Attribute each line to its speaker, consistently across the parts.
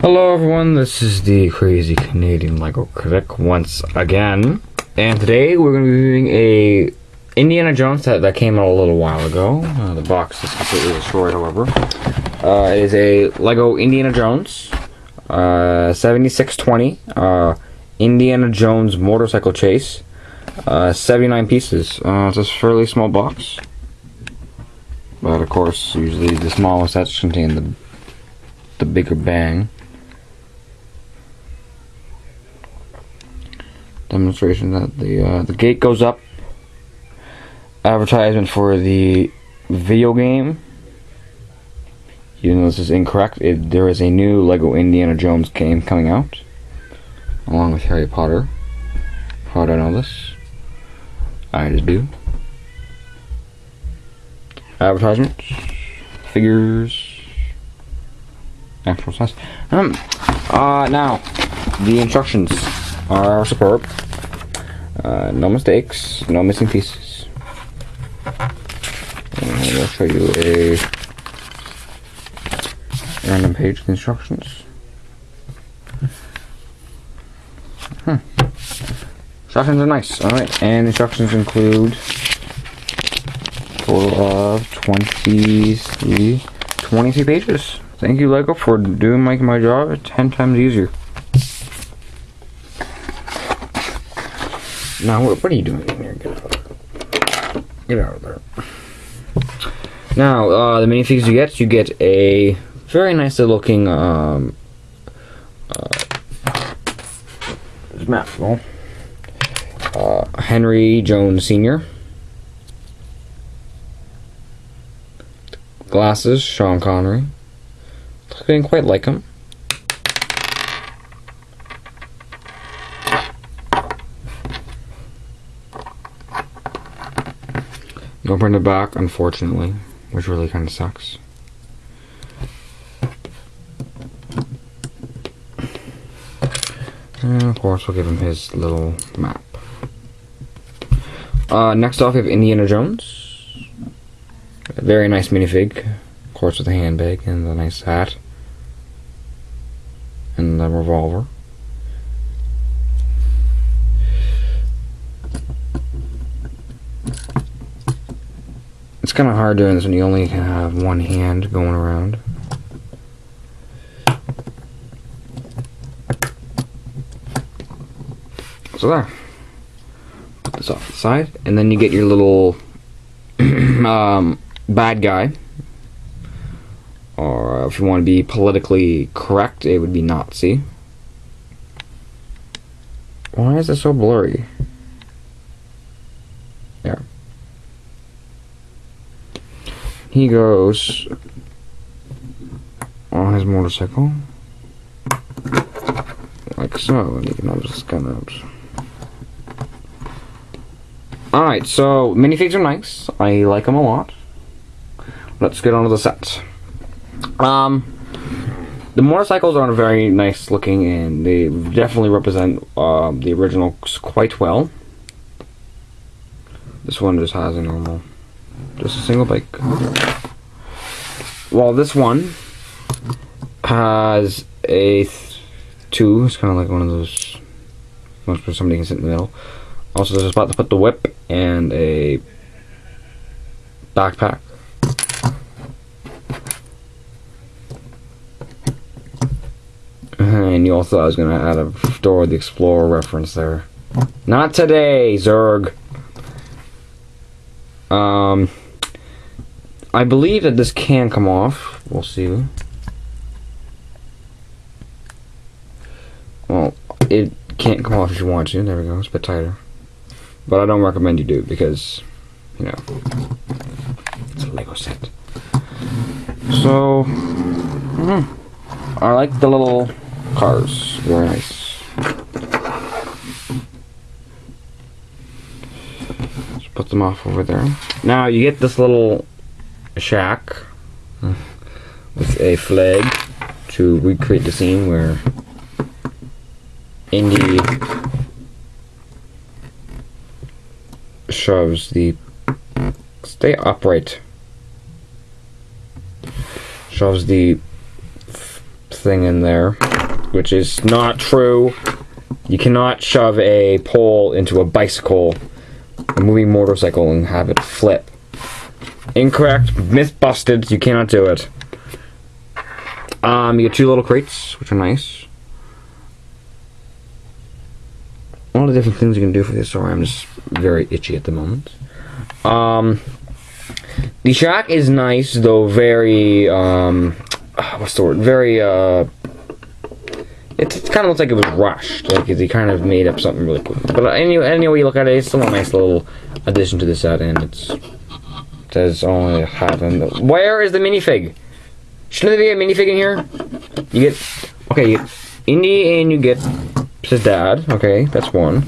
Speaker 1: Hello everyone, this is the crazy Canadian Lego Critic once again, and today we're going to be doing a Indiana Jones set that came out a little while ago. The box is completely destroyed, however. It is a Lego Indiana Jones 7620 Indiana Jones motorcycle chase, 79 pieces. It's a fairly small box, but of course usually the smaller sets contain the bigger bang. Demonstration that the gate goes up. Advertisement for the video game. Even though this is incorrect, there is a new Lego Indiana Jones game coming out, along with Harry Potter. How do I know this? I just do. Advertisements, figures, actual size. Now the instructions are superb. No mistakes, no missing pieces. And I'll show you a random page of instructions. Instructions are nice. Alright, and instructions include a total of 23 pages. Thank you, Lego, for making my job 10 times easier. Now, what are you doing in here? Get out of there. Now, the minifigs you get a very nicely looking map. Henry Jones Sr. Glasses, Sean Connery. Looking quite like him. No print the back, unfortunately, which really kind of sucks. And of course, we'll give him his little map. Next off, we have Indiana Jones. A very nice minifig, of course, with a handbag and a nice hat and the revolver. It's kind of hard doing this when you only have one hand going around. So there. Put this off the side, and then you get your little bad guy. Or if you want to be politically correct, it would be Nazi. Why is it so blurry? There. He goes on his motorcycle, like so, and you can just kind of. Alright, so minifigs are nice. I like them a lot. Let's get on to the set. The motorcycles are very nice looking, and they definitely represent the original quite well. This one just has a normal. Just a single bike. Well, this one has a two. It's kind of like one of those ones where somebody can sit in the middle. Also, there's a spot to put the whip and a backpack. And you also thought I was going to add a Dora the Explorer reference there. Not today, Zurg. I believe that this can come off. We'll see. Well, it can't come off if you want to. There we go. It's a bit tighter. But I don't recommend you do because, you know, it's a Lego set. So, I like the little cars. Very nice. Just put them off over there. Now you get this little shack with a flag to recreate the scene where Indy shoves the... Stay upright. shoves the thing in there, which is not true. You cannot shove a pole into a bicycle, a moving motorcycle, and have it flip. Incorrect. Myth busted. You cannot do it. You get 2 little crates, which are nice. All the different things you can do for this. Sorry, I'm just very itchy at the moment. The shack is nice, though very, what's the word? Very, it kind of looks like it was rushed. Like, he kind of made up something really quick. But any way you look at it, it's still a nice little addition to the set, and it says only happened. Where is the minifig? Shouldn't there be a minifig in here? You get Indy, and you get his dad. Okay, that's one.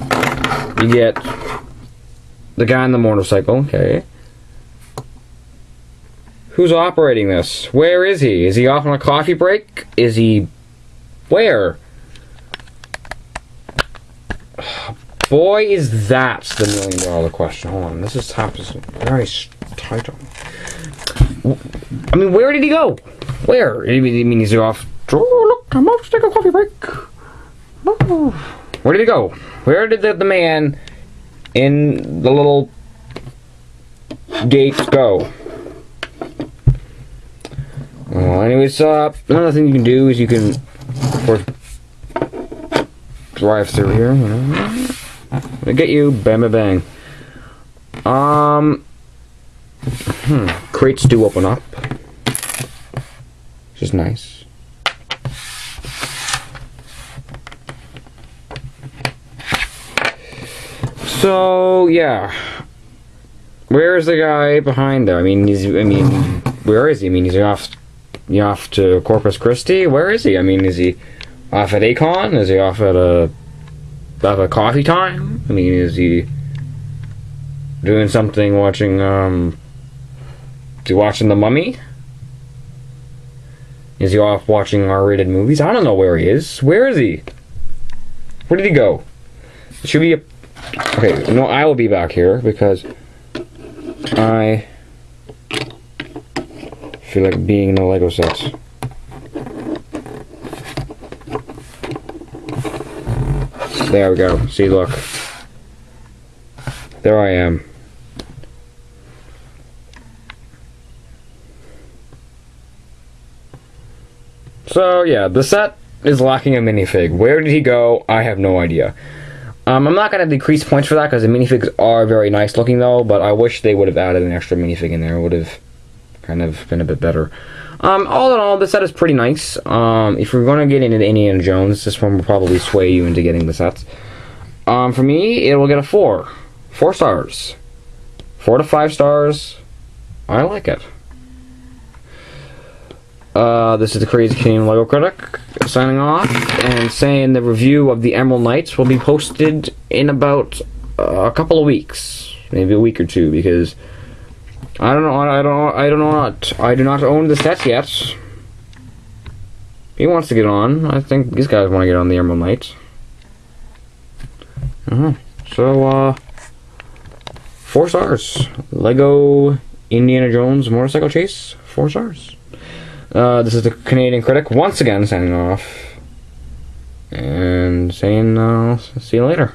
Speaker 1: You get the guy on the motorcycle. Okay. Who's operating this? Where is he? Is he off on a coffee break? Is he... Where? Boy, is that the $1 million question. Hold on, this is tough. This is very tight on. I mean, where did he go? Where? You mean he's off? Oh, look, I'm off to take a coffee break. Oh. Where did he go? Where did the man in the little gate go? Well, anyways, another thing you can do is you can, of course, drive through here. I get you, bam, bang, bang. Crates do open up, which is nice. So yeah, where's the guy behind there? I mean, where is he? I mean, he's off to Corpus Christi? Where is he? I mean, is he off at Akon? Is he off at a coffee time? I mean, is he doing something, watching, is he watching The Mummy? Is he off watching R-rated movies? I don't know where he is. Where is he? Where did he go? It should be a... Okay, no, I will be back here because I feel like being in the Lego sets. There we go. See, look. There I am. So, yeah, the set is lacking a minifig. Where did he go? I have no idea. I'm not going to decrease points for that because the minifigs are very nice looking, though, but I wish they would have added an extra minifig in there. It would have kind of been a bit better. All in all, the set is pretty nice. If you're going to get into Indiana Jones, this one will probably sway you into getting the sets. For me, it will get a 4. 4 stars. 4 to 5 stars. I like it. This is the Crazy Canadian Lego Critic signing off and saying the review of the Emerald Knights will be posted in about a couple of weeks, maybe a week or two, because I do not own the set yet. He wants to get on. I think these guys want to get on the Emerald Knights. So 4 stars. Lego Indiana Jones Motorcycle Chase. 4 stars. This is the Canadian Critic once again signing off and saying, see you later.